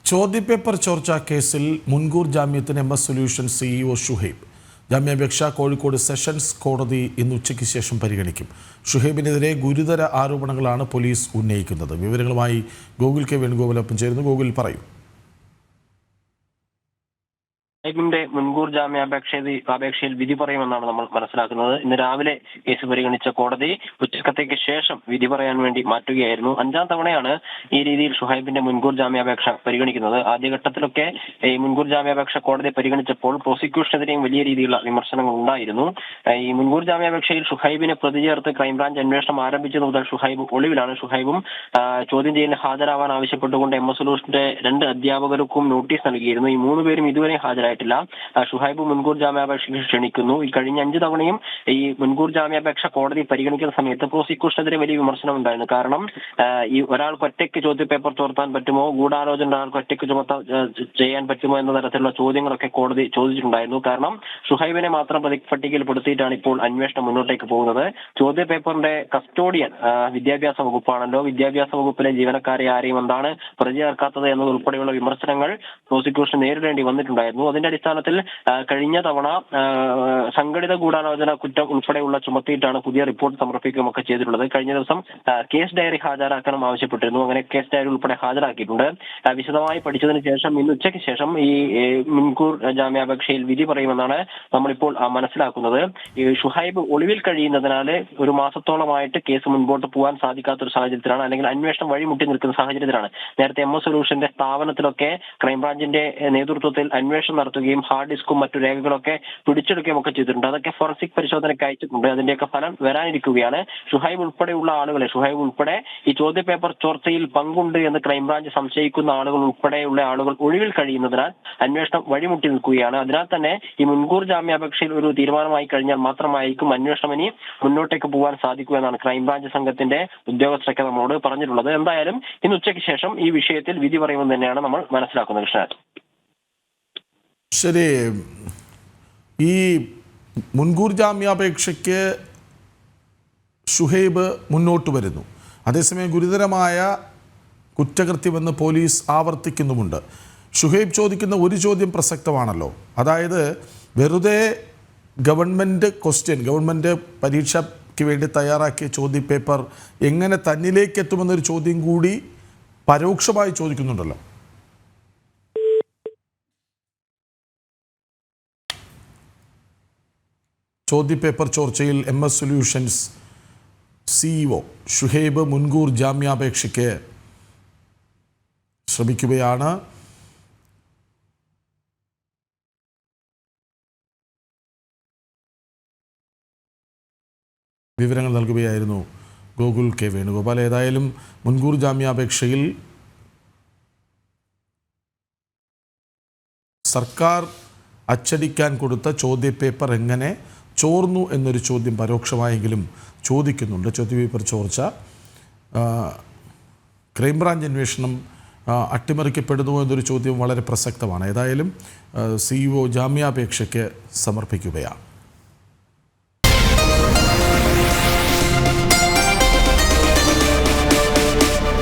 ചോദ്യപേപ്പർ ചോർച്ച കേസിൽ മുൻകൂർ ജാമ്യത്തിന് എംഎസ് സൊല്യൂഷൻ സിഇഒ ഷുഹൈബ് ജാമ്യാപേക്ഷ കോഴിക്കോട് സെഷൻസ് കോടതി ഇന്ന് ഉച്ചയ്ക്ക് ശേഷം പരിഗണിക്കും. ഷുഹൈബിനെതിരെ ഗുരുതര ആരോപണങ്ങളാണ് പോലീസ് ഉന്നയിക്കുന്നത്. വിവരങ്ങളുമായി ഗോകുൽ കെ വേണുഗോപാലൊപ്പം ചേരുന്നു. ഗോകുൽ, പറയൂ. ഷുഹൈബിന്റെ മുൻകൂർ ജാമ്യാപേക്ഷയിൽ വിധി പറയുമെന്നാണ് നമ്മൾ മനസ്സിലാക്കുന്നത്. ഇന്ന് രാവിലെ കേസ് പരിഗണിച്ച കോടതി ഉച്ചക്കത്തേക്ക് ശേഷം വിധി പറയാൻ വേണ്ടി മാറ്റുകയായിരുന്നു. 5ാം തവണയാണ് ഈ രീതിയിൽ ഷുഹൈബിന്റെ മുൻകൂർ ജാമ്യാപേക്ഷ പരിഗണിക്കുന്നത്. ആദ്യഘട്ടത്തിലൊക്കെ ഈ മുൻകൂർ ജാമ്യാപേക്ഷ കോടതി പരിഗണിച്ചപ്പോൾ പ്രോസിക്യൂഷനെതിരെയും വലിയ രീതിയിലുള്ള വിമർശനങ്ങൾ ഉണ്ടായിരുന്നു. ഈ മുൻകൂർ ജാമ്യാപേക്ഷയിൽ ഷുഹൈബിനെ പ്രതി ചേർത്ത് ക്രൈംബ്രാഞ്ച് അന്വേഷണം ആരംഭിച്ചത് മുതൽ ഷുഹൈബ് ഒളിവിലാണ്. ഷുഹൈബും ചോദ്യം ചെയ്യലിന് ഹാജരാവാൻ ആവശ്യപ്പെട്ടുകൊണ്ട് എംഎസ് സൊല്യൂഷന്റെ 2 അധ്യാപകർക്കും നോട്ടീസ് നൽകിയിരുന്നു. ഈ 3 പേരും ഇതുവരെ ഹാജരായിട്ടില്ല. ഷുഹൈബ് മുൻകൂർ ജാമ്യാപേക്ഷയ്ക്ക് ക്ഷണിക്കുന്നു. ഈ കഴിഞ്ഞ 5 തവണയും ഈ മുൻകൂർ ജാമ്യാപേക്ഷ കോടതി പരിഗണിക്കുന്ന സമയത്ത് പ്രോസിക്യൂഷനെതിരെ വലിയ വിമർശനം ഉണ്ടായിരുന്നു. കാരണം ഈ ഒരാൾക്ക് ഒറ്റയ്ക്ക് ചോദ്യപേപ്പർ ചോർത്താൻ പറ്റുമോ, ഗൂഢാലോചന ഒരാൾക്ക് ഒറ്റയ്ക്ക് ചെയ്യാൻ പറ്റുമോ എന്ന തരത്തിലുള്ള ചോദ്യങ്ങളൊക്കെ കോടതി ചോദിച്ചിട്ടുണ്ടായിരുന്നു. കാരണം ഷുഹൈബിനെ മാത്രം പ്രതിപട്ടികയിൽപ്പെടുത്തിയിട്ടാണ് ഇപ്പോൾ അന്വേഷണം മുന്നോട്ടേക്ക് പോകുന്നത്. ചോദ്യപേപ്പറിന്റെ കസ്റ്റോഡിയൻ വിദ്യാഭ്യാസ വകുപ്പാണല്ലോ. വിദ്യാഭ്യാസ വകുപ്പിലെ ജീവനക്കാരെ ആരെയും എന്താണ് പ്രതി ചേർക്കാത്തത് എന്നതുൾപ്പെടെയുള്ള വിമർശനങ്ങൾ പ്രോസിക്യൂഷൻ നേരിടേണ്ടി വന്നിട്ടുണ്ടായിരുന്നു. അതിന്റെ അടിസ്ഥാനത്തിൽ കഴിഞ്ഞ തവണ സംഘടിത ഗൂഢാലോചന കുറ്റം ഉൾപ്പെടെയുള്ള ചുമത്തിയിട്ടാണ് പുതിയ റിപ്പോർട്ട് സമർപ്പിക്കുകയൊക്കെ ചെയ്തിട്ടുള്ളത്. കഴിഞ്ഞ ദിവസം കേസ് ഡയറി ഹാജരാക്കണം ആവശ്യപ്പെട്ടിരുന്നു. അങ്ങനെ കേസ് ഡയറി ഉൾപ്പെടെ ഹാജരാക്കിയിട്ടുണ്ട്. വിശദമായി പഠിച്ചതിന് ശേഷം ഇന്ന് ഉച്ചയ്ക്ക് ശേഷം ഈ മുൻകൂർ ജാമ്യാപേക്ഷയിൽ വിധി പറയുമെന്നാണ് നമ്മളിപ്പോൾ മനസ്സിലാക്കുന്നത്. ഈ ഷുഹൈബ് ഒളിവിൽ കഴിയുന്നതിനാൽ 1 മാസത്തോളമായിട്ട് കേസ് മുൻപോട്ട് പോകാൻ സാധിക്കാത്തൊരു സാഹചര്യത്തിലാണ്, അല്ലെങ്കിൽ അന്വേഷണം വഴിമുട്ടി നിൽക്കുന്ന സാഹചര്യത്തിലാണ്. നേരത്തെ എംഎസ് സൊല്യൂഷന്റെ സ്ഥാപനത്തിലൊക്കെ ക്രൈംബ്രാഞ്ചിന്റെ നേതൃത്വത്തിൽ അന്വേഷണം നടത്തുകയും ഹാർഡ് ഡിസ്കും മറ്റു രേഖകളൊക്കെ പിടിച്ചെടുക്കുകയും ഒക്കെ ചെയ്തിട്ടുണ്ട്. അതൊക്കെ ഫോറൻസിക് പരിശോധനയ്ക്ക് അയച്ചിട്ടുണ്ട്. അതിന്റെയൊക്കെ ഫലം വരാനിരിക്കുകയാണ്. ഷുഹൈബ് ഉൾപ്പെടെയുള്ള ആളുകളെ, ഷുഹൈബ് ഉൾപ്പെടെ ഈ ചോദ്യപേപ്പർ ചോർച്ചയിൽ പങ്കുണ്ട് എന്ന് ക്രൈംബ്രാഞ്ച് സംശയിക്കുന്ന ആളുകൾ ഉൾപ്പെടെയുള്ള ആളുകൾ ഒളിവിൽ കഴിയുന്നതിനാൽ അന്വേഷണം വഴിമുട്ടി നിൽക്കുകയാണ്. അതിനാൽ തന്നെ ഈ മുൻകൂർ ജാമ്യാപേക്ഷയിൽ ഒരു തീരുമാനമായി കഴിഞ്ഞാൽ മാത്രമായിരിക്കും അന്വേഷണം ഇനി മുന്നോട്ടേക്ക് പോകാൻ സാധിക്കൂ എന്നാണ് ക്രൈംബ്രാഞ്ച് സംഘത്തിന്റെ ഉദ്യോഗസ്ഥരൊക്കെ നമ്മളോട് പറഞ്ഞിട്ടുള്ളത്. എന്തായാലും ഇന്ന് ഉച്ചയ്ക്ക് ശേഷം ഈ വിഷയത്തിൽ വിധി പറയുമെന്ന് തന്നെയാണ് നമ്മൾ മനസ്സിലാക്കുന്നത്. കൃഷ്ണൻ, ശരി. ഈ മുൻകൂർ ജാമ്യാപേക്ഷയ്ക്ക് ഷുഹൈബ് മുന്നോട്ട് വരുന്നു. അതേസമയം ഗുരുതരമായ കുറ്റകൃത്യമെന്ന് പോലീസ് ആവർത്തിക്കുന്നുമുണ്ട്. ഷുഹൈബ് ചോദിക്കുന്ന ഒരു ചോദ്യം പ്രസക്തമാണല്ലോ. അതായത് വെറുതെ ഗവൺമെൻറ് പരീക്ഷയ്ക്ക് വേണ്ടി തയ്യാറാക്കിയ ചോദ്യപേപ്പർ എങ്ങനെ തന്നിലേക്ക് എത്തുമെന്നൊരു ചോദ്യം കൂടി പരോക്ഷമായി ചോദിക്കുന്നുണ്ടല്ലോ. ചോദ്യപേപ്പർ ചോർച്ചയിൽ എംഎസ് സൊല്യൂഷൻസ് സിഇഒ ഷുഹൈബ് മുൻകൂർ ജാമ്യാപേക്ഷയ്ക്ക് ശ്രമിക്കുകയാണ്. വിവരങ്ങൾ നൽകുകയായിരുന്നു ഗോകുൽ കെ വേണുഗോപാൽ. ഏതായാലും മുൻകൂർ ജാമ്യാപേക്ഷയിൽ സർക്കാർ അച്ചടിക്കാൻ കൊടുത്ത ചോദ്യപേപ്പർ എങ്ങനെ ചോർന്നു എന്നൊരു ചോദ്യം പരോക്ഷമായെങ്കിലും ചോദിക്കുന്നുണ്ട്. ചോദ്യപേപ്പർ ചോർച്ച ക്രൈംബ്രാഞ്ച് അന്വേഷണം അട്ടിമറിക്കപ്പെടുന്നുവോ എന്നൊരു ചോദ്യം വളരെ പ്രസക്തമാണ്. ഏതായാലും സിഇഒ ജാമ്യാപേക്ഷയ്ക്ക് സമർപ്പിക്കുകയാണ്.